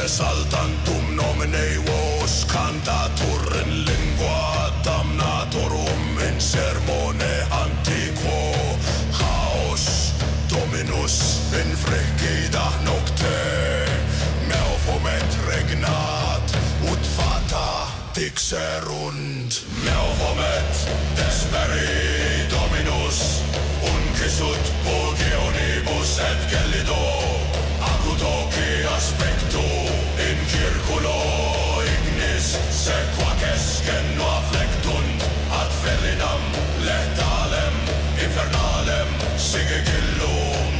saltantum nomine vos cantatur in lingua damnatorum in sermone antiquo chaos dominus in frigida nocte Meofomet regnat ut fata dixerunt Meofomet desperi dominus uncisut pulgionibus et gellido acutoci aspectu in circulo ignis sequaces genno afflectunt ad felinam letalem infernalem sigillum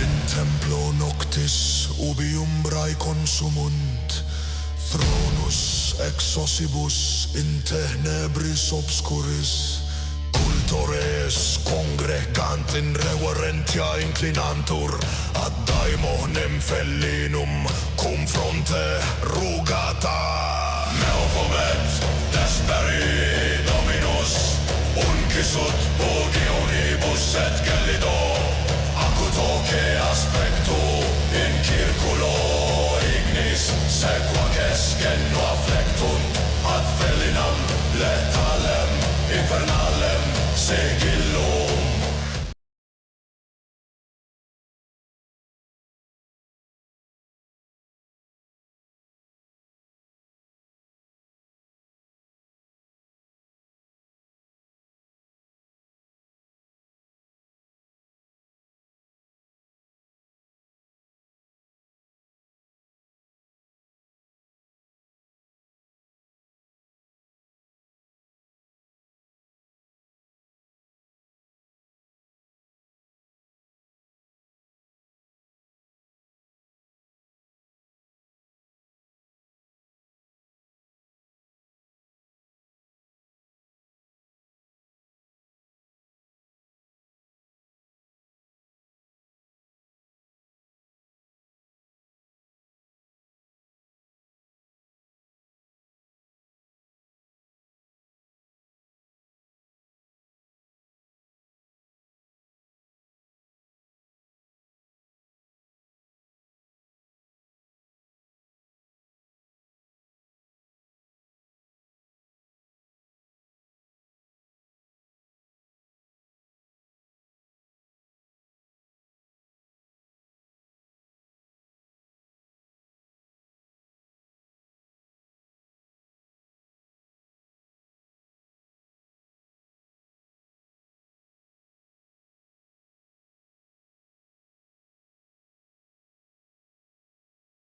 in templo noctis ubi umbrae consumunt thronus ex ossibus in tenebris obscuris cultores congregant in reverentia inclinantur ad daemonem fellinum cum fronte rugata Meofomet desperi dominus uncisut pugionibus et gellido acutoque aspectu in circulo ignis sequaces genno afflectunt ad felinam letalem infernalem sigillum